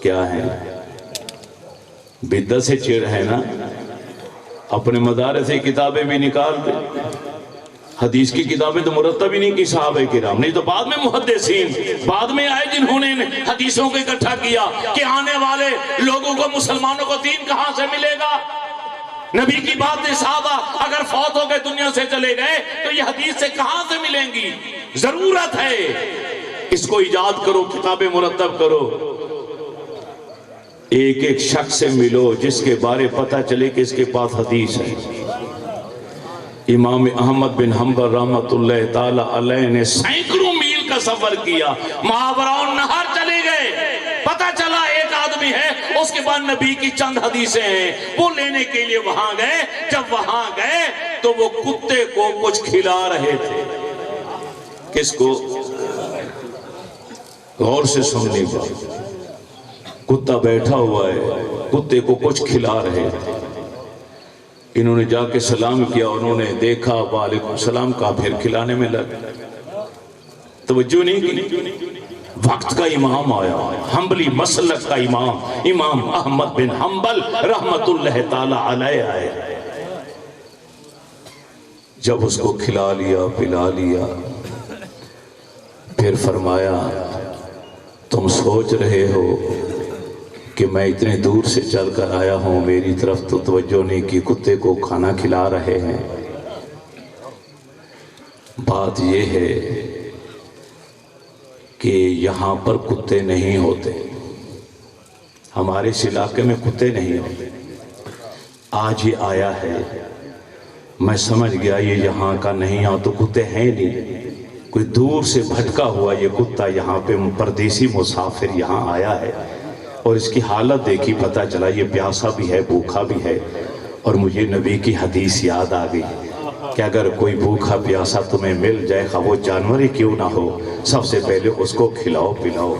کیا ہے؟ بدعت سے چڑ ہے نا، اپنے مدارس سے کتابیں بھی نکال دے. حدیث کی کتابیں تو مرتب ہی نہیں کی صحابہ کرام، نہیں تو بعد میں محدثین بعد میں آئے جنہوں نے حدیثوں کو اکٹھا کیا کہ آنے والے لوگوں کو، مسلمانوں کو دین کہاں سے ملے گا؟ نبی کی باتیں صحابہ اگر فوت ہو گئے دنیا سے چلے گئے تو یہ حدیث سے کہاں سے ملیں گی؟ ضرورت ہے اس کو ایجاد کرو، کتابیں مرتب کرو، ایک ایک شخص سے ملو جس کے بارے پتہ چلے کہ اس کے پاس حدیث ہے. امام احمد بن حنبل رحمت اللہ تعالی علیہ نے سینکڑوں میل کا سفر کیا، ماوراء النہر چلے گئے، پتہ چلا ایک آدمی ہے، اس کے بعد نبی کی چند حدیثیں ہیں، وہ لینے کے لیے وہاں گئے. جب وہاں گئے تو وہ کتے کو کچھ کھلا رہے تھے. کس کو؟ غور سے سننے کا. کتا بیٹھا ہوا ہے، کتے کو کچھ کھلا رہے تھے. انہوں نے جا کے سلام کیا، انہوں نے دیکھا وعلیکم السلام کہا، پھر کھلانے میں لگ. توجہ نہیں کی. وقت کا امام آیا، حنبلی مسلک کا امام، امام احمد بن حنبل رحمت اللہ تعالی علیہ آئے. جب اس کو کھلا لیا پلا لیا، پھر فرمایا تم سوچ رہے ہو کہ میں اتنے دور سے چل کر آیا ہوں، میری طرف تو توجہ نہیں کی، کتے کو کھانا کھلا رہے ہیں. بات یہ ہے کہ یہاں پر کتے نہیں ہوتے، ہمارے اس علاقے میں کتے نہیں ہوتے. آج یہ آیا ہے، میں سمجھ گیا یہ یہاں کا نہیں، یہاں تو کتے ہیں نہیں، کوئی دور سے بھٹکا ہوا یہ کتا یہاں پہ پردیسی مسافر یہاں آیا ہے. اور اس کی حالت دیکھی پتہ چلا یہ پیاسا بھی ہے، بھوکھا بھی ہے. اور مجھے نبی کی حدیث یاد آ گئی کہ اگر کوئی بھوکھا پیاسا تمہیں مل جائے، خواہ وہ جانور ہی کیوں نہ ہو، سب سے پہلے اس کو کھلاؤ پلاؤ.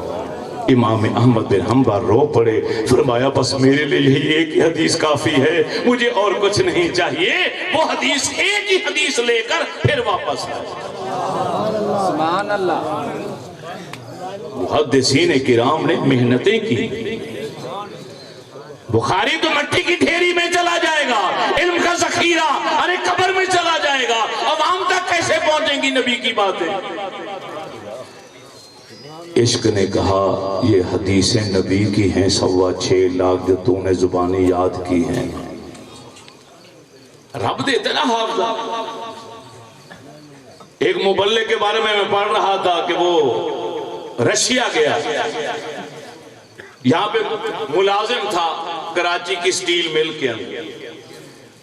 امام احمد بن حنبل رو پڑے، فرمایا بس میرے لیے یہی ایک ہی حدیث کافی ہے، مجھے اور کچھ نہیں چاہیے. وہ حدیث، ایک ہی حدیث لے کر پھر واپس آئے. سبحان اللہ. محدثین کرام نے محنتیں کی. بخاری تو مٹی کی ڈھیری میں چلا جائے گا، علم کا ذخیرہ ارے قبر میں چلا جائے گا، عوام تک کیسے پہنچیں گی نبی کی باتیں؟ عشق نے کہا یہ حدیثیں نبی کی ہیں 6.25 لاکھ جو تو نے زبانی یاد کی ہیں. رب دیتے نا حافظہ. ایک مبلغ کے بارے میں پڑھ رہا تھا کہ وہ رشیا گیا، یہاں پہ ملازم تھا کراچی کی سٹیل مل کے اندر.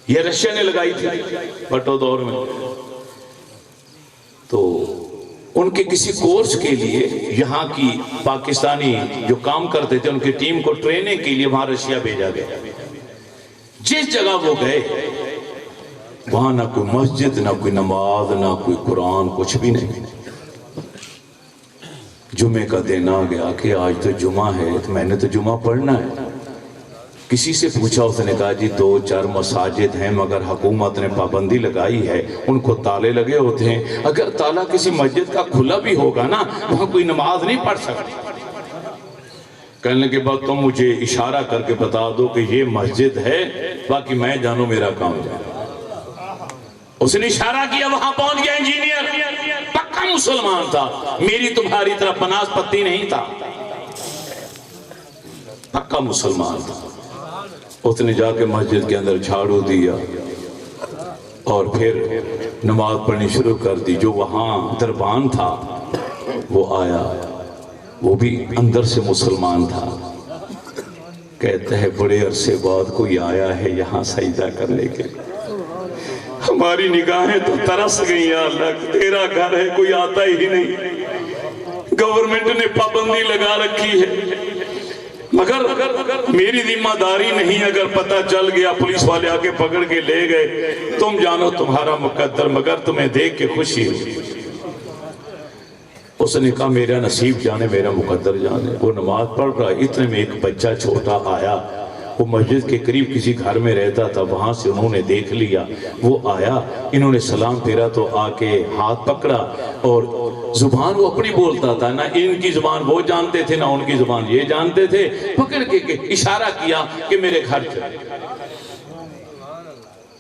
یہ رشیا نے لگائی تھی بھٹو دور میں. تو ان کے کسی کورس کے لیے یہاں کی پاکستانی جو کام کرتے تھے ان کی ٹیم کو ٹریننگ کے لیے وہاں رشیا بھیجا گیا. جس جگہ وہ گئے وہاں نہ کوئی مسجد، نہ کوئی نماز، نہ کوئی قرآن، کچھ بھی نہیں. جمعے کا دن آ گیا کہ آج تو جمعہ ہے، تو میں نے تو جمعہ پڑھنا ہے. کسی سے پوچھا، اس نے کہا جی 2-4 مساجد ہیں مگر حکومت نے پابندی لگائی ہے، ان کو تالے لگے ہوتے ہیں، اگر تالا کسی مسجد کا کھلا بھی ہوگا نا وہاں کوئی نماز نہیں پڑھ سکتی. کہنے کے بعد تم مجھے اشارہ کر کے بتا دو کہ یہ مسجد ہے، باقی میں جانو میرا کام جانو. اس نے اشارہ کیا، وہاں پہنچ گیا. انجینئر پکا مسلمان تھا، میری تمہاری طرح پناس پتی نہیں تھا، پکا مسلمان تھا. اس نے جا کے مسجد کے اندر جھاڑو دیا اور پھر نماز پڑھنی شروع کر دی. جو وہاں دربان تھا وہ آیا، وہ بھی اندر سے مسلمان تھا. کہتا ہے بڑے عرصے بعد کوئی آیا ہے یہاں سجدہ کرنے کے لیے. ہماری نگاہیں تو ترس گئی، یا اللہ تیرا گھر ہے کوئی آتا ہی نہیں، گورنمنٹ نے پابندی لگا رکھی ہے، مگر میری ذمہ داری نہیں، اگر پتہ چل گیا پولیس والے آ کے پکڑ کے لے گئے، تم جانو تمہارا مقدر، مگر تمہیں دیکھ کے خوشی ہوئی. اس نے کہا میرا نصیب جانے، میرا مقدر جانے. وہ نماز پڑھ رہا، اتنے میں ایک بچہ چھوٹا آیا، وہ مسجد کے قریب کسی گھر میں رہتا تھا، وہاں سے انہوں نے دیکھ لیا، وہ آیا، انہوں نے سلام پھیرا تو آ کے ہاتھ پکڑا، اور زبان وہ اپنی بولتا تھا، نہ ان کی زبان وہ جانتے تھے نہ ان کی زبان یہ جانتے تھے، پکڑ کے اشارہ کیا کہ میرے گھر چلے۔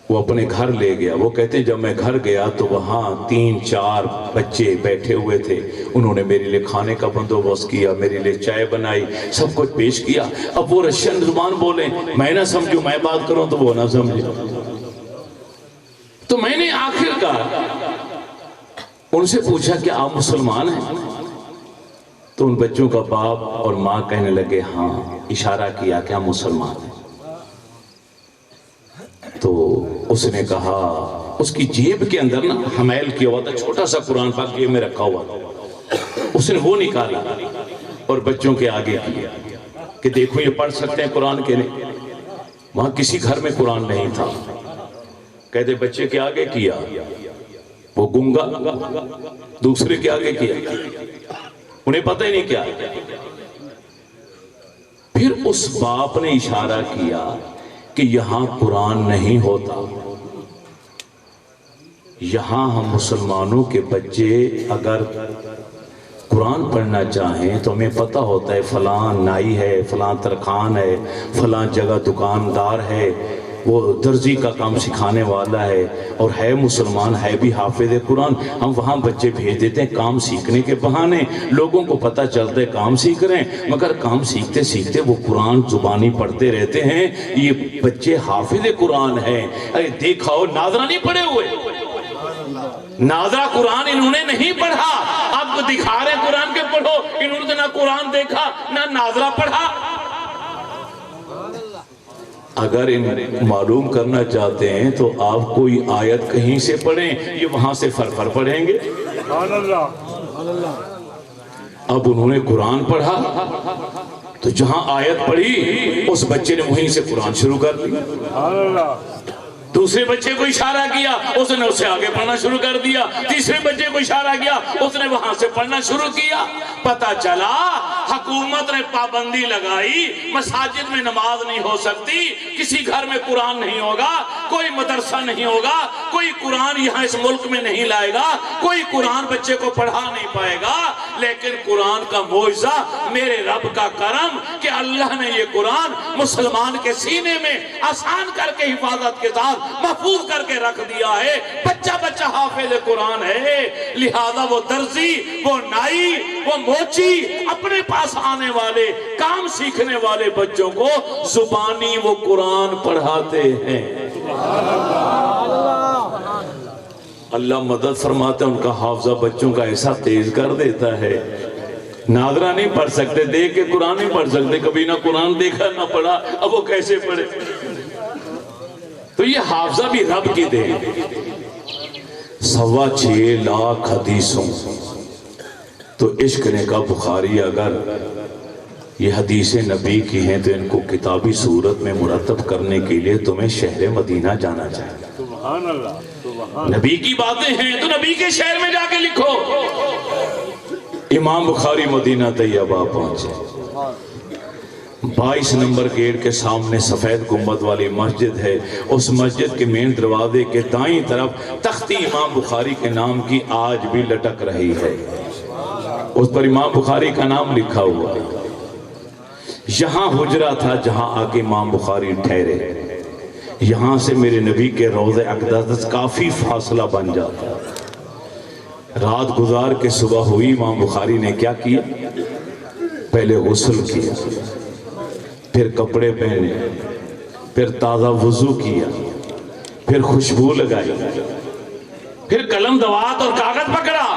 وہ اپنے گھر لے گیا۔ وہ کہتے ہیں جب میں گھر گیا تو وہاں 3-4 بچے بیٹھے ہوئے تھے، انہوں نے میرے لیے کھانے کا بندوبست کیا، میرے لیے چائے بنائی، سب کچھ پیش کیا۔ اب وہ رشین زبان بولیں، میں نہ سمجھوں، میں بات کروں تو وہ نہ سمجھے، تو میں نے آخر کار ان سے پوچھا کہ آپ مسلمان ہیں؟ تو ان بچوں کا باپ اور ماں کہنے لگے ہاں، اشارہ کیا کہ ہم مسلمان ہیں۔ تو اس نے کہا، اس کی جیب کے اندر نا حمیل کیا ہوا تھا، چھوٹا سا قرآن پاک جیب میں رکھا ہوا تھا، اس نے وہ نکالا اور بچوں کے آگے کیا کہ دیکھو یہ پڑھ سکتے ہیں قرآن کے نہیں۔ وہاں کسی گھر میں قرآن نہیں تھا۔ کہتے بچے کے آگے کیا، وہ گنگا، دوسرے کے آگے کیا، انہیں پتہ ہی نہیں کیا۔ پھر اس باپ نے اشارہ کیا کہ یہاں قرآن نہیں ہوتا، یہاں ہم مسلمانوں کے بچے اگر قرآن پڑھنا چاہیں تو ہمیں پتہ ہوتا ہے فلاں نائی ہے، فلاں ترخان ہے، فلاں جگہ دکاندار ہے، وہ درزی کا کام سکھانے والا ہے، اور ہے مسلمان، ہے بھی حافظ قرآن، ہم وہاں بچے بھیج دیتے ہیں کام سیکھنے کے بہانے، لوگوں کو پتہ چلتا ہے کام سیکھ رہے ہیں، مگر کام سیکھتے سیکھتے وہ قرآن زبانی پڑھتے رہتے ہیں، یہ بچے حافظ قرآن ہیں۔ ارے دیکھا ہو، ناظرہ نہیں پڑھے ہوئے، ناظرہ قرآن انہوں نے نہیں پڑھا، آپ کو دکھا رہے قرآن کے پڑھو، انہوں نے نہ قرآن دیکھا نہ ناظرہ پڑھا۔ اگر معلوم کرنا چاہتے ہیں تو آپ کوئی آیت کہیں سے پڑھیں، یہ وہاں سے فرفر پڑھیں گے۔ اب انہوں نے قرآن پڑھا تو جہاں آیت پڑھی اس بچے نے وہیں سے قرآن شروع کر دیا۔ دوسرے بچے کو اشارہ کیا، اس نے اسے آگے پڑھنا شروع کر دیا۔ تیسرے بچے کو اشارہ کیا، اس نے وہاں سے پڑھنا شروع کیا۔ پتہ چلا حکومت نے پابندی لگائی، مساجد میں نماز نہیں ہو سکتی، کسی گھر میں قرآن نہیں ہوگا، کوئی مدرسہ نہیں ہوگا، کوئی قرآن یہاں اس ملک میں نہیں لائے گا، کوئی قرآن بچے کو پڑھا نہیں پائے گا۔ لیکن قرآن کا معجزہ، میرے رب کا کرم کہ اللہ نے یہ قرآن مسلمان کے سینے میں آسان کر کے حفاظت کے ساتھ محفوظ کر کے رکھ دیا ہے۔ بچہ بچہ حافظ قرآن ہے، لہذا وہ درزی، وہ نائی، وہ موچی، اپنے پاس آنے والے کام سیکھنے والے بچوں کو زبانی وہ قرآن پڑھاتے ہیں۔ اللہ مدد فرماتا ہے، ان کا حافظہ بچوں کا ایسا تیز کر دیتا ہے، ناظرہ نہیں پڑھ سکتے، دیکھ کے قرآن نہیں پڑھ سکتے، کبھی نہ قرآن دیکھا نہ پڑھا، اب وہ کیسے پڑھے؟ تو یہ حافظہ بھی رب کی دے۔ 6.25 لاکھ حدیثوں تو عشق نے کہا بخاری اگر یہ حدیث نبی کی ہیں تو ان کو کتابی صورت میں مرتب کرنے کے لیے تمہیں شہر مدینہ جانا چاہیے۔ سبحان اللہ، نبی کی باتیں ہیں تو نبی کے شہر میں جا کے لکھو۔ امام بخاری مدینہ طیبہ پہنچے، 22 نمبر گیٹ کے سامنے سفید گنبد والی مسجد ہے، اس مسجد کے مین دروازے کے دائیں طرف تختی امام بخاری کے نام کی آج بھی لٹک رہی ہے، اس پر امام بخاری کا نام لکھا ہوا ہے۔ یہاں حجرہ تھا جہاں آگے امام بخاری ٹھہرے، یہاں سے میرے نبی کے روضہ اقدس کافی فاصلہ بن جاتا۔ رات گزار کے صبح ہوئی، امام بخاری نے کیا کیا؟ پہلے غسل کیا، پھر کپڑے پہنے، پھر تازہ وضو کیا، پھر خوشبو لگائی، پھر قلم دوات اور کاغذ پکڑا،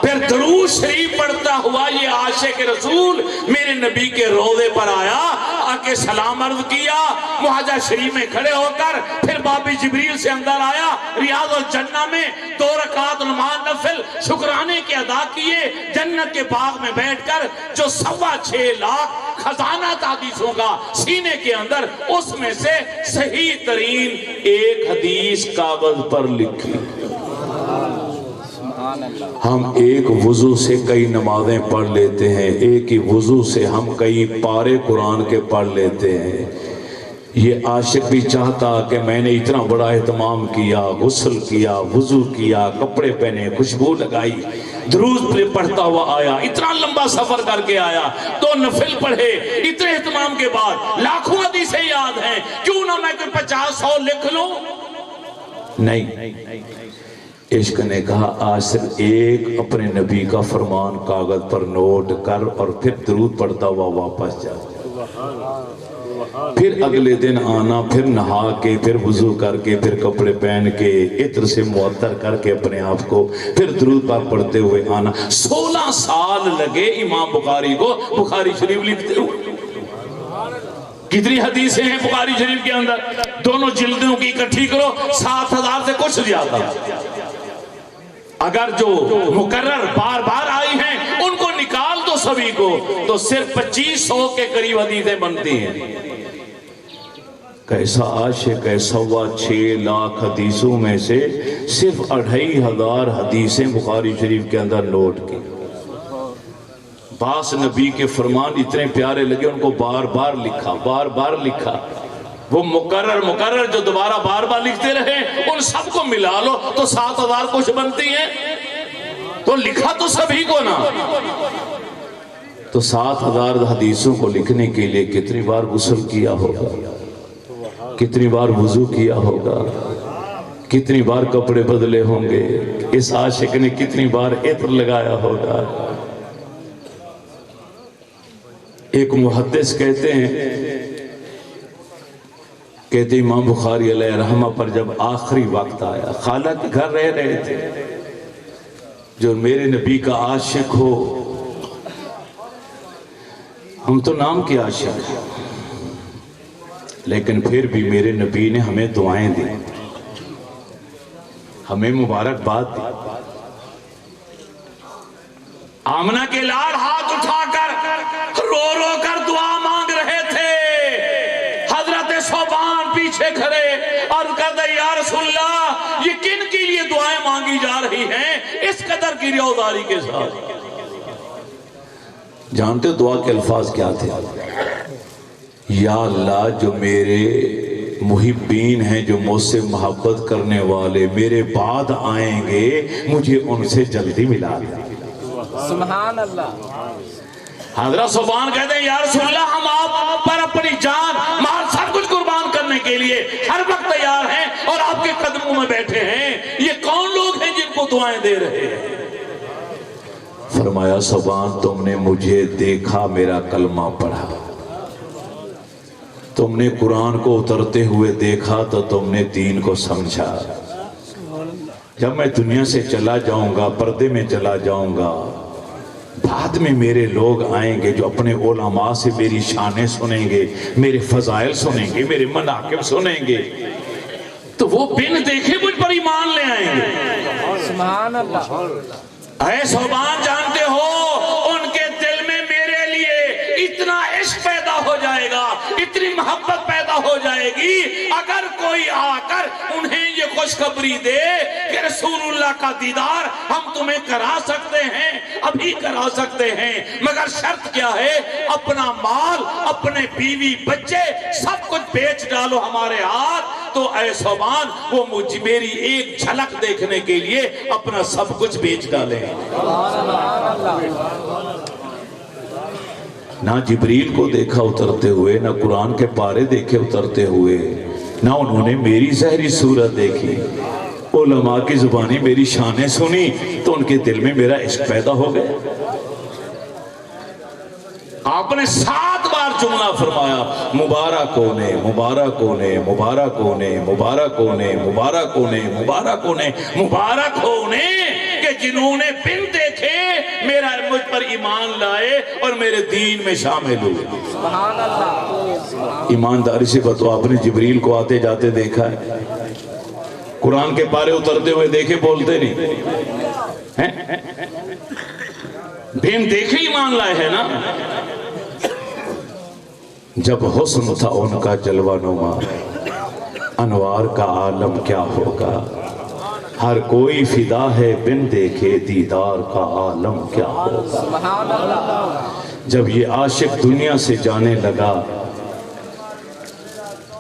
پھر درود شریف پڑھتا ہوا یہ عاشق رسول میرے نبی کے روضے پر آیا، آکے سلام عرض کیا، معاہدہ شریف میں کھڑے ہو کر پھر باب جبریل سے اندر آیا، ریاض الجنہ میں 2 رکعت نماز نفل شکرانے کے ادا کیے، جنت کے باغ میں بیٹھ کر جو 6.25 لاکھ خزانہ حدیثوں کا سینے کے اندر، اس میں سے صحیح ترین ایک حدیث کاغذ پر لکھی۔ ہم ایک وضو سے کئی نمازیں پڑھ لیتے ہیں، ایک ہی وضو سے ہم کئی پارے قرآن کے پڑھ لیتے ہیں، یہ عاشق بھی چاہتا کہ میں نے اتنا بڑا اہتمام کیا، غسل کیا، وضو کیا، کپڑے پہنے، خوشبو لگائی، درود پڑھتا ہوا آیا، اتنا لمبا سفر کر کے آیا، 2 نفل پڑھے، اتنے اہتمام کے بعد لاکھوں حدیثیں یاد ہیں، کیوں نہ میں کوئی 50-100 لکھ لوں؟ نہیں، عشق نے کہا آج صرف ایک اپنے نبی کا فرمان کاغذ پر نوٹ کر اور پھر درود پڑھتا ہوا واپس جا، پھر اگلے دن آنا، پھر نہا کے، پھر وضو کر کے، پھر کپڑے پہن کے، عطر سے معطر کر کے اپنے آپ کو، پھر درود پاک پڑھتے ہوئے آنا۔ 16 سال لگے امام بخاری کو بخاری شریف لکھتے ہوئے۔ کتنی حدیثیں ہیں بخاری شریف کے اندر؟ دونوں جلدوں کی اکٹھی کرو 7000 سے کچھ زیادہ۔ اگر جو مکرر بار بار آئی ہیں ان کو نکال دو سبھی کو تو صرف 2500 کے قریب حدیثیں بنتی ہیں۔ کیسا عاشق، کیسا ہوا 6 لاکھ حدیثوں میں سے صرف 2500 حدیثیں بخاری شریف کے اندر نوٹ کی۔ باس نبی کے فرمان اتنے پیارے لگے ان کو بار بار لکھا، بار بار لکھا۔ وہ مکرر جو دوبارہ بار بار لکھتے رہے ان سب کو ملا لو تو 7000 کچھ بنتی ہیں، تو لکھا تو سبھی کو نا۔ تو 7000 حدیثوں کو لکھنے کے لیے کتنی بار غسل کیا ہوگا، کتنی بار وضو کیا ہوگا، کتنی بار کپڑے بدلے ہوں گے، اس عاشق نے کتنی بار عطر لگایا ہوگا۔ ایک محدث کہتے امام بخاری علیہ رحمہ پر جب آخری وقت آیا، خالہ کے گھر رہ رہے تھے، جو میرے نبی کا عاشق ہو، ہم تو نام کے عاشق ہیں لیکن پھر بھی میرے نبی نے ہمیں دعائیں دی، ہمیں مبارکباد دی۔ آمنہ کے لاڑ ہاتھ اٹھا کر رو رو کر دعا مانگ رہے تھے، حضرت صوبان پیچھے کھڑے اور کہتے یا رسول اللہ یہ کن کے لیے دعائیں مانگی جا رہی ہیں اس قدر کی ریاضاری کے ساتھ؟ جانتے دعا کے الفاظ کیا تھے؟ یا اللہ جو میرے محبین ہیں، جو مجھ سے محبت کرنے والے میرے بعد آئیں گے، مجھے ان سے جلدی ملا دے۔ سبحان اللہ۔ حضرت صوبان کہتے ہیں یا رسول اللہ ہم آپ پر اپنی جان مال سب کچھ قربان کرنے کے لیے ہر وقت تیار ہیں اور آپ کے قدموں میں بیٹھے ہیں، یہ کون لوگ ہیں جن کو دعائیں دے رہے ہیں؟ فرمایا صوبان تم نے مجھے دیکھا، میرا کلمہ پڑھا، تم نے قرآن کو اترتے ہوئے دیکھا تو تم نے دین کو سمجھا۔ جب میں دنیا سے چلا جاؤں گا، پردے میں چلا جاؤں گا، بعد میں میرے لوگ آئیں گے جو اپنے علماء سے میری شانیں سنیں گے، میرے فضائل سنیں گے، میرے مناقب سنیں گے، تو وہ بن دیکھے مجھ پر ایمان لے آئیں گے۔ سبحان اللہ۔ اے صوبان جانتے ہو ان کے دل میں میرے لیے اتنا عشق پیدا ہو جائے گا، اتنی محبت پیدا ہو جائے گی، اگر کوئی آ کر انہیں یہ خوشخبری دے کہ رسول اللہ کا دیدار ہم تمہیں کرا سکتے ہیں، ابھی کرا سکتے ہیں، مگر شرط کیا ہے؟ اپنا مال، اپنے بیوی بچے سب کچھ بیچ ڈالو ہمارے ہاتھ، تو اے صوبان وہ مجھ میری ایک جھلک دیکھنے کے لیے اپنا سب کچھ بیچ ڈالیں۔ نہ جبریل کو دیکھا اترتے ہوئے، نہ قرآن کے پارے دیکھے اترتے ہوئے، نہ انہوں نے میری ظاہری صورت دیکھی، علماء کی زبانی میری شانیں سنی تو ان کے دل میں میرا عشق پیدا ہو گیا۔ آپ نے 7 بار جملہ فرمایا، مبارک ہونے، مبارک ہونے، مبارک ہونے، مبارک ہونے، مبارک ہونے، مبارک ہونے، مبارک ہونے کہ جنہوں نے بن دیکھے میرا مجھ پر ایمان لائے اور میرے دین میں شامل ہوئے۔ سبحان اللہ۔ ایمانداری سے بتو آپ نے جبریل کو آتے جاتے دیکھا ہے؟ قرآن کے پارے اترتے ہوئے دیکھے، بولتے نہیں ہیں؟ بن دیکھے ایمان لائے ہیں نا؟ جب حسن تھا ان کا جلوہ نما، انوار کا عالم کیا ہوگا، ہر کوئی فدا ہے بن دیکھے دیدار کا عالم کیا ہوگا۔ سبحان اللہ۔ جب یہ عاشق دنیا سے جانے لگا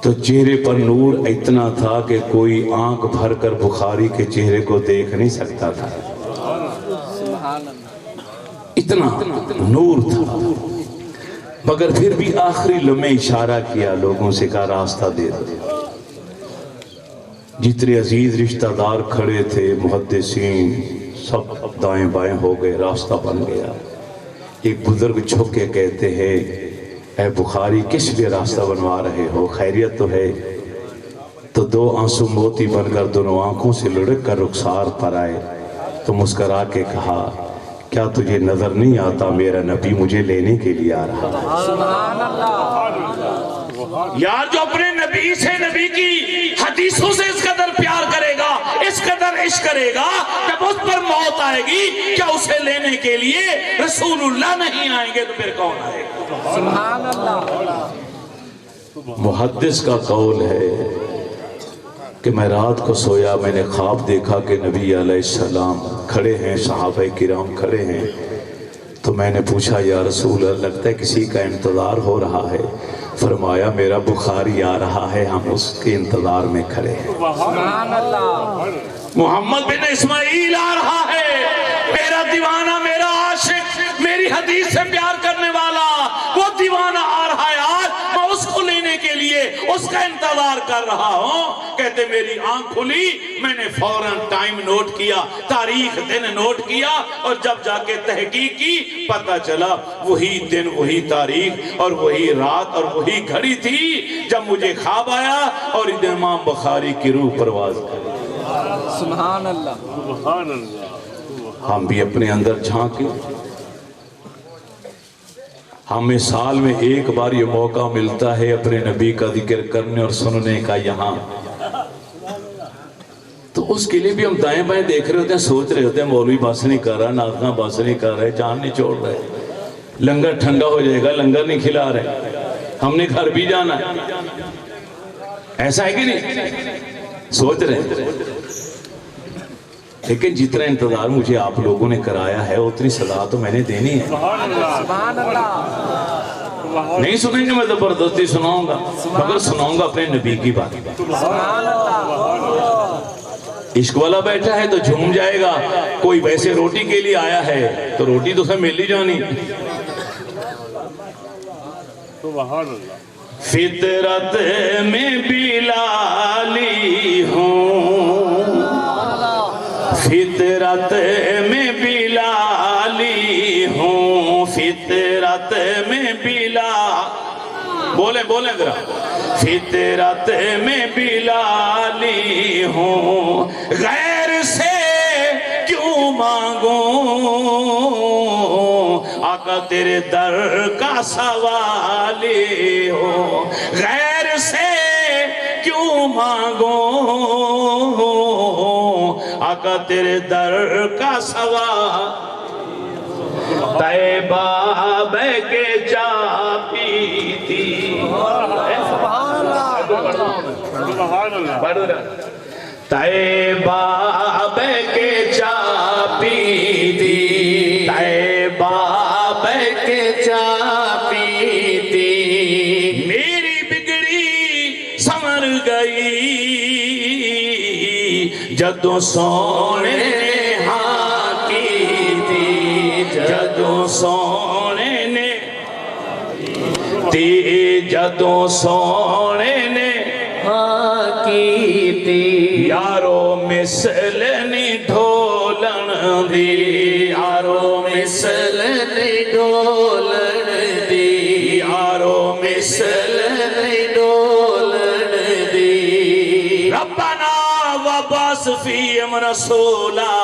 تو چہرے پر نور اتنا تھا کہ کوئی آنکھ بھر کر بخاری کے چہرے کو دیکھ نہیں سکتا تھا، سبحان اللہ، اتنا نور تھا۔ مگر پھر بھی آخری لمحے اشارہ کیا، لوگوں سے کہا راستہ دے دو۔ جتنے عزیز رشتہ دار کھڑے تھے، محدثین سب دائیں بائیں ہو گئے، راستہ بن گیا۔ ایک بزرگ جھک کے کہتے ہیں، اے بخاری کس لیے راستہ بنوا رہے ہو، خیریت تو ہے؟ تو دو آنسو موتی بن کر دونوں آنکھوں سے لڑک کر رخسار پر آئے تو مسکرا کے کہا، کیا تجھے نظر نہیں آتا میرا نبی مجھے لینے کے لیے آ رہا ہے؟ سبحان اللہ۔ یار جو اپنے نبی سے، نبی کی حدیثوں سے اس قدر پیار کرے گا، اس قدر عشق کرے گا، جب اس پر موت آئے گی کیا اسے لینے کے لیے رسول اللہ نہیں آئیں گے تو پھر کون آئے گا؟ سبحان اللہ۔ محدث کا قول ہے کہ میں رات کو سویا، میں نے خواب دیکھا کہ نبی علیہ السلام کھڑے ہیں، صحابہ کرام کھڑے ہیں، تو میں نے پوچھا یا رسول اللہ لگتا ہے کسی کا انتظار ہو رہا ہے؟ فرمایا میرا بخاری آ رہا ہے، ہم اس کے انتظار میں کھڑے ہیں۔ سبحان اللہ۔ محمد بن اسماعیل آ رہا ہے، میرا دیوانہ، میرا عاشق، میری حدیث سے پیار کرنے والا، وہ دیوانہ آ رہا ہے آج، میں اس کو لینے کے لیے اس کا انتظار کر رہا ہوں۔ کہتے میری آنکھ کھلی، میں نے فوراً ٹائم نوٹ کیا، تاریخ دن نوٹ کیا، اور جب جا کے تحقیق کی پتہ چلا وہی دن، وہی تاریخ اور وہی رات اور وہی گھڑی تھی جب مجھے خواب آیا اور امام بخاری کی روح پرواز کری۔ سبحان اللہ۔ ہم بھی اپنے اندر جھانکیں، ہمیں سال میں ایک بار یہ موقع ملتا ہے اپنے نبی کا ذکر کرنے اور سننے کا یہاں، تو اس کے لیے بھی ہم دائیں بائیں دیکھ رہے ہوتے ہیں، سوچ رہے ہوتے ہیں مولوی بس نہیں کر رہا، ناظرہ بس نہیں کر رہے، جان نہیں چھوڑ رہے، لنگر ٹھنڈا ہو جائے گا، لنگر نہیں کھلا رہے، ہم نے گھر بھی جانا ہے، ایسا ہے کہ نہیں؟ سوچ رہے ہیں۔ لیکن جتنا انتظار مجھے آپ لوگوں نے کرایا ہے اتنی صدا تو میں نے دینی ہے۔ سبحان اللہ۔ نہیں سنیں گے میں زبردستی سناؤں گا، مگر سناؤں گا اپنے نبی کی بات۔ سبحان اللہ۔ عشق والا بیٹھا ہے تو جھوم جائے گا، کوئی ویسے روٹی کے لیے آیا ہے تو روٹی تو اسے مل ہی جانی۔ فطرت میں بھی لالی ہوں، فطرت میں بھی لالی ہوں، فطرت میں بھی بولیں بولیں ذرا، فطرت میں بھی لالی ہوں، غیر سے کیوں مانگوں، آقا تیرے در کا سوالی ہو، غیر سے کیوں مانگوں، آقا تیرے در کا سوال، طیبہ بہ کے چا پیتی، طیبہ بہ کے چا پیتی، طیبہ بہ کے چا پیتی، میری بگڑی سمر گئی جدوں سونے نے ہاں کی تھی، جدوں سونے نے تی، جدوں سونے نے ہاں کی تھی، یارو مثل نی ڈھولن دی، یارو مثل نی ڈھولن دی، یارو مثل نی ڈھولن دی، ربنا وبعث فیہم رسولا،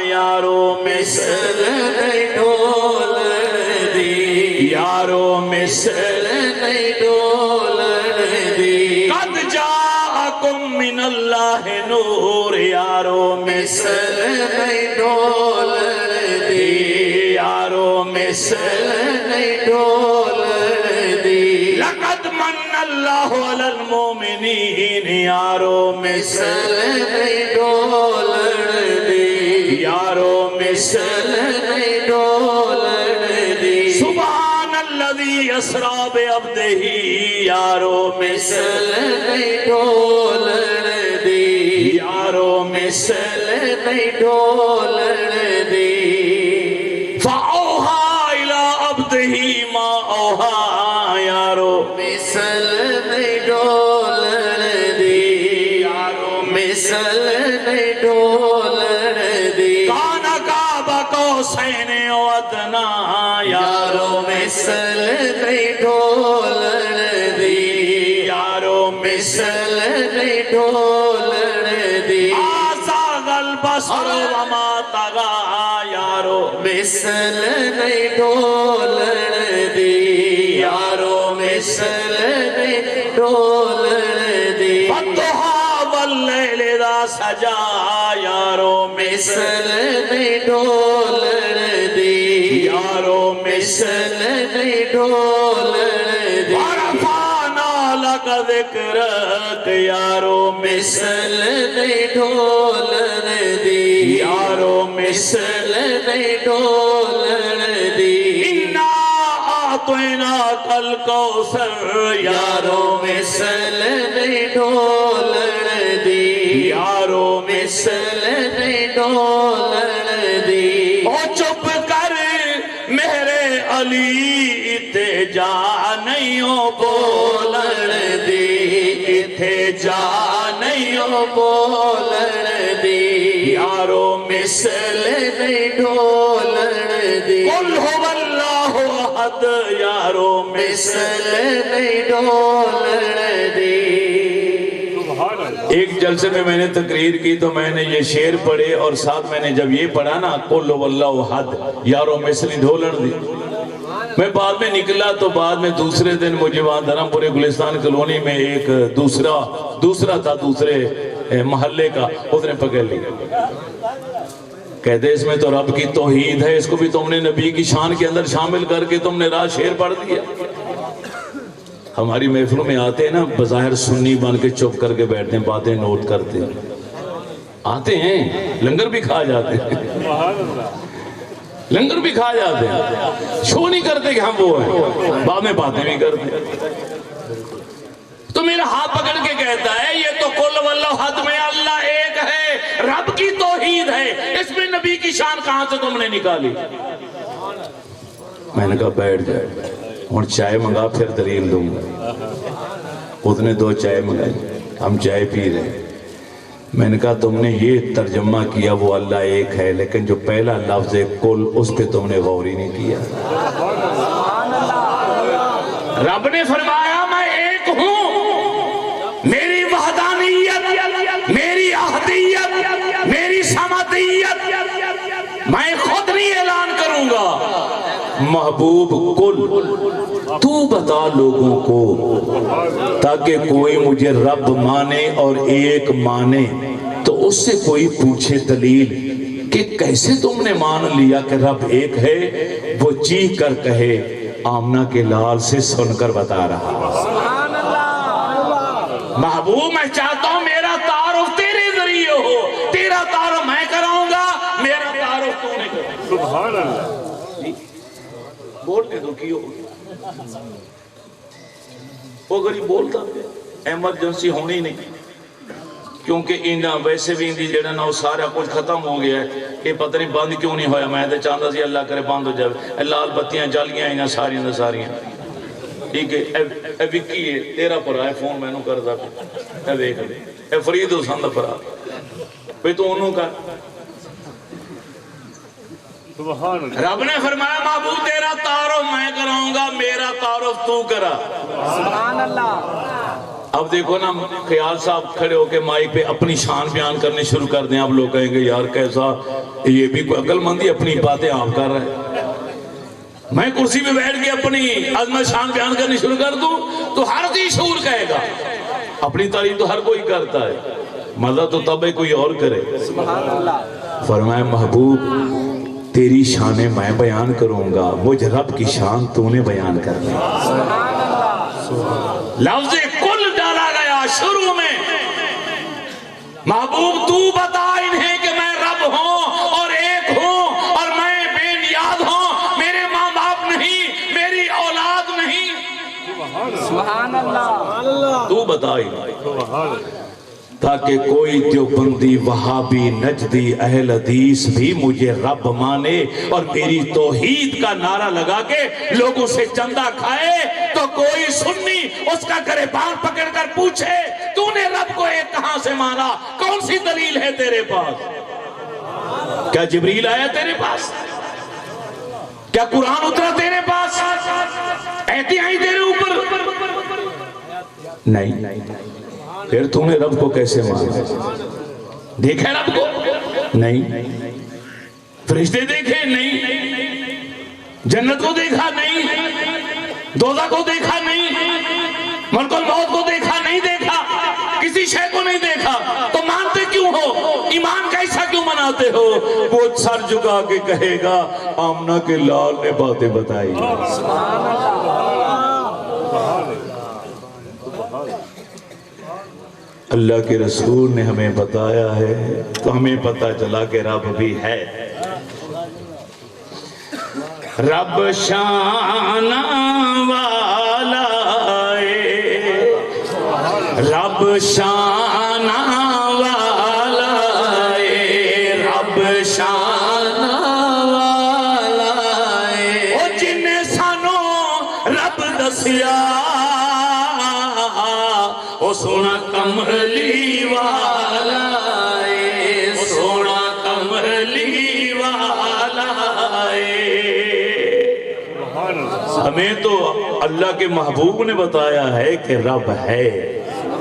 یارو مثل نی ڈھولن دی، یارو مثل نی ڈھولن دی، قد جاءکم من اللہ نور، یارو مثل نی ڈھولن دی، یارو مثل نی ڈھولن دی، لقد من اللہ علی المومنین، یارو مثل نی ڈھولن دی، یارو مثل نی ڈھولن دی، سبحان اللہ الذی اسرا بعبدہ یارو مثل نہیں ڈولن دی یارو مثل نہیں ڈولن دی فاوحا الی عبدہ ما اوحا یارو مثل نہیں ڈولن دی یارو مثل نہیں ڈولن دی کان قاب قوسین و ادنا یارو مثل نہیں ڈولن دی یارو مثل نہیں ڈولن دی آزاغ البصر وما طغا یارو مثل نہیں ڈولن دی یارو مثل نہیں ڈولن دی والضحى واللیل اذا سجا یارو مثل نہیں ڈولن دی یارو مثل نہیں ڈولن دی ورفعنا لک ذکرک یارو مثل نہیں ڈولن دی یارو مثل نہیں ڈولن دی انا اعطیناک الکوثر یارو مثل نہیں ڈولن دی یارو مثل نہیں ڈولن دی او چپ کر میرے علی تے جا نہیں ہو بولن دی تے جا نہیں ہو بولن دی یارو مثل نہیں ڈولن دی قل هو اللہ احد یارو مثل نہیں ڈولن دی ایک جلسے میں نے تقریر کی تو میں نے یہ شعر پڑھے اور ساتھ میں نے جب یہ پڑھا نا قل هو اللہ احد یارو مثل ڈھولن دی میں بعد میں نکلا تو بعد میں دوسرے دن مجھے وہاں دھرم پورے گلستان کلونی میں ایک دوسرا تھا دوسرے محلے کا اس نے پکڑ لیا کہتے اس میں تو رب کی توحید ہے اس کو بھی تم نے نبی کی شان کے اندر شامل کر کے تم نے رات شعر پڑھ دیا ہماری محفلوں میں آتے ہیں نا بظاہر سنی بن کے چپ کر کے بیٹھتے ہیں باتیں نوٹ کرتے ہیں آتے ہیں لنگر بھی کھا جاتے ہیں لنگر بھی کھا جاتے ہیں شو نہیں کرتے کہ ہم وہ ہیں بعد میں باتیں بھی کرتے ہیں تو میرا ہاتھ پکڑ کے کہتا ہے یہ تو قل واللہ حد میں اللہ ایک ہے رب کی توحید ہے اس میں نبی کی شان کہاں سے تم نے نکالی میں نے کہا بیٹھ جائے اور چائے منگا پھر دلیل دوں گا اس نے 2 چائے منگائی ہم چائے پی رہے ہیں میں نے کہا تم نے یہ ترجمہ کیا وہ اللہ ایک ہے لیکن جو پہلا لفظ ہے قل اس پہ تم نے غور ہی نہیں کیا رب نے فرمایا میں ایک ہوں میری وحدانیت میری احدیت میری سمدیت میں خود نہیں اعلان کروں گا محبوب قل تو بتا لوگوں کو تاکہ کوئی مجھے رب مانے اور ایک مانے تو اس سے کوئی پوچھے دلیل کہ کیسے تم نے مان لیا کہ رب ایک ہے وہ چیخ کر کہے آمنہ کے لال سے سن کر بتا رہا محبوب میں چاہتا ہوں میرا تعارف تیرے ذریعے ہو تیرا تعارف میں کراؤں گا میرا تعارف تو نے کرا سبحان اللہ بولنے دو کیوں وہ غریب بولتا ایمرجنسی ہونی نہیں کیونکہ ویسے بھی اندھی جڑا نا سارا کچھ ختم ہو گیا ہے یہ پتہ نہیں بند کیوں نہیں ہویا میں تے چاہتا سی اللہ کرے بند ہو جائے لال بتیاں جل گیا ہیں ساریاں ٹھیک ہے اے وکی ہے تیرا پر آئے فون میں نو کر دا اے دیکھ لے اے فرید حسن دا پر آ پہ تو انہوں کا رب نے فرمایا محبوب تیرا تعارف میں کراؤں گا میرا تعارف تو کرا سبحان اللہ اب دیکھو نا خیال صاحب کھڑے ہو کے مائک پہ اپنی شان بیان کرنے شروع کر دیں آپ لوگ کہیں گے یار کیسا یہ بھی کوئی عقل مندی اپنی باتیں آپ کر رہے ہیں میں کرسی پہ بیٹھ کے اپنی عظمت شان بیان کرنی شروع کر دوں تو ہر کوئی شعور کہے گا اپنی تعریف تو ہر کوئی کرتا ہے مزہ تو تب ہے کوئی اور کرے سبحان اللہ فرمایا محبوب تیری شانیں میں بیان کروں گا مجھ رب کی شان تو نے بیان کرنا سبحان اللہ لفظ کل ڈالا گیا شروع میں محبوب تو بتا انہیں کہ میں رب ہوں اور ایک ہوں اور میں بے نیاز ہوں میرے ماں باپ نہیں میری اولاد سبحان اللہ تو بتائی تاکہ کوئی دیوبندی وہابی نجدی اہل حدیث بھی مجھے رب مانے اور میری توحید کا نعرہ لگا کے لوگوں سے چندہ کھائے تو کوئی سنی اس کا گریبان پکڑ کر پوچھے تو نے رب کو ایک کہاں سے مانا؟ کون سی دلیل ہے تیرے پاس؟ کیا جبریل آیا تیرے پاس؟ کیا قرآن اترا تیرے پاس؟ ایتی آئی تیرے اوپر؟ نہیں۔ پھر تم نے رب کو کیسے مانا؟ دیکھا رب کو؟ نہیں۔ فرشتے دیکھے؟ نہیں۔ جنت کو دیکھا؟ نہیں۔ دوزخ کو دیکھا؟ نہیں۔ ملک الموت کو دیکھا؟ نہیں دیکھا۔ کسی شے کو نہیں دیکھا تو مانتے کیوں ہو؟ ایمان کیسا کیوں مناتے ہو؟ وہ سر جھکا کے کہے گا آمنہ کے لال نے باتیں بتائی۔ اللہ کے رسول نے ہمیں بتایا ہے تو ہمیں پتہ چلا کہ رب بھی ہے۔ رب شان والا ہے، رب شان والا ہے، رب شان والا ہے۔ او جن سانوں رب دسیا او سونا کملی والا ہے، سونا کملی والا ہے۔ ہمیں تو اللہ کے محبوب نے بتایا ہے کہ رب ہے۔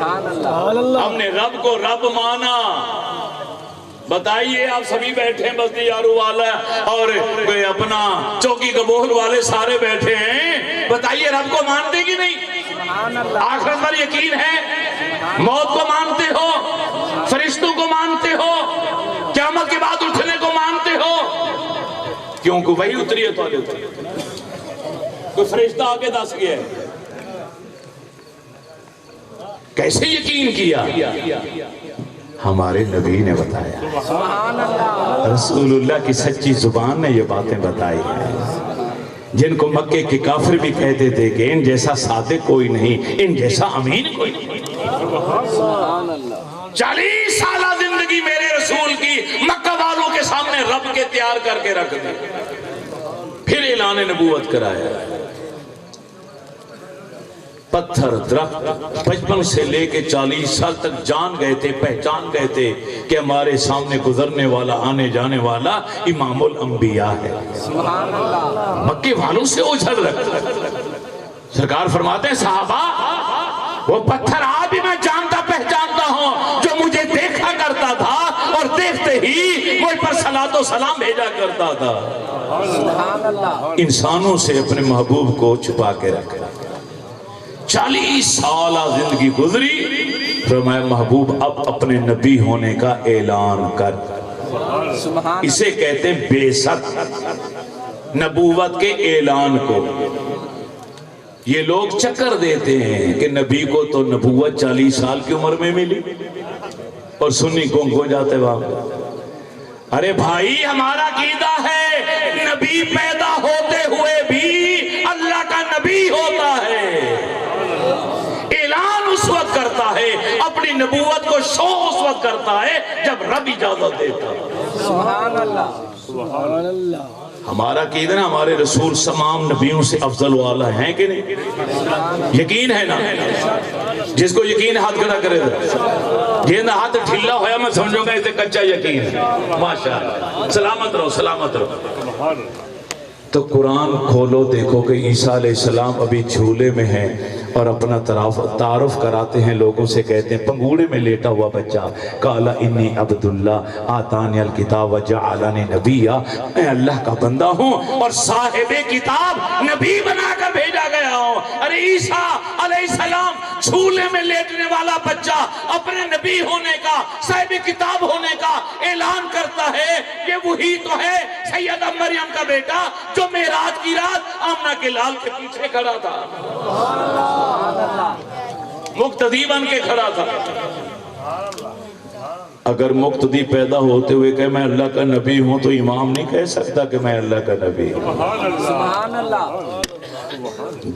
ہم نے رب کو رب مانا۔ بتائیے آپ سبھی بیٹھے ہیں بستی یارو والا اور اپنا چوکی کبول والے سارے بیٹھے ہیں، بتائیے رب کو مانتے کہ نہیں؟ آخرت پر یقین ہے؟ موت کو مانتے ہو؟ فرشتوں کو مانتے ہو؟ قیامت کے بعد اٹھنے کو مانتے ہو؟ کیونکہ وہی اتری ہے تو کوئی فرشتہ آگے دس گیا ہے؟ کیسے یقین کیا؟ ہمارے نبی نے بتایا، رسول اللہ کی سچی زبان نے یہ باتیں بتائی ہیں، جن کو مکے کے کافر بھی کہتے تھے کہ ان جیسا صادق کوئی نہیں، ان جیسا امین کوئی نہیں۔ 40 سالہ زندگی میرے رسول کی مکہ والوں کے سامنے رب کے تیار کر کے رکھ دی، پھر اعلان نبوت کرایا۔ پتھر درخت 55 سے لے کے 40 سال تک جان گئے تھے، پہچان گئے تھے کہ ہمارے سامنے گزرنے والا آنے جانے والا امام الانبیاء ہے۔ مکے والوں سے اجھل رکھتا۔ سرکار فرماتے ہیں صحابہ وہ پتھر آج بھی میں جانتا پہچانتا ہوں جو مجھے دیکھا کرتا تھا اور دیکھتے ہی مجھ پر صلاۃ و سلام بھیجا کرتا تھا۔ انسانوں سے اپنے محبوب کو چھپا کے رکھا۔ 40 سالہ زندگی گزری، فرمایا محبوب اب اپنے نبی ہونے کا اعلان کر۔ اسے کہتے ہیں بعثت، نبوت کے اعلان کو۔ یہ لوگ چکر دیتے ہیں کہ نبی کو تو نبوت 40 سال کی عمر میں ملی اور سنی گنگ ہو جاتے وہاں۔ ارے بھائی ہمارا عقیدہ ہے نبی پیدا ہوتے ہوئے بھی اللہ کا نبی ہوتا ہے، اعلان اس وقت کرتا ہے، اپنی نبوت کو شو اس وقت کرتا ہے جب رب اجازت دیتا ہے۔ سبحان اللہ، سبحان اللہ۔ ہمارا عقیدہ نا ہمارے رسول تمام نبیوں سے افضل والا ہیں کہ نہیں؟ یقین ہے نا؟ جس کو یقین ہاتھ کھڑا کرے گا، یہ نہ ہاتھ ڈھیلا ہویا میں سمجھوں گا اسے کچا یقین ہے۔ ماشاءاللہ، سلامت رہو سلامت رہو۔ تو قرآن کھولو دیکھو کہ عیسیٰ علیہ السلام ابھی جھولے میں ہیں اور اپنا تعارف کراتے ہیں، لوگوں سے کہتے ہیں پنگوڑے میں لیٹا ہوا بچہ، قال انی عبداللہ آتانی الکتاب وجعلنی نبیا، میں اللہ کا بندہ ہوں اور صاحب کتاب نبی بنا کر بھیجا گیا ہوں۔ ارے عیسیٰ علیہ السلام جھولے میں لیٹنے والا بچہ اپنے نبی ہونے کا، صاحب کتاب ہونے کا اعلان کرتا ہے، یہ وہی تو ہے سیدہ مریم کا بیٹا جو معراج کی رات آمنہ کے لال کے پیچھے کھڑا تھا، مقتدی بن کے کھڑا تھا۔ اگر مقتدی پیدا ہوتے ہوئے کہ میں اللہ کا نبی ہوں تو امام نہیں کہہ سکتا کہ میں اللہ کا نبی ہوں۔ سبحان اللہ۔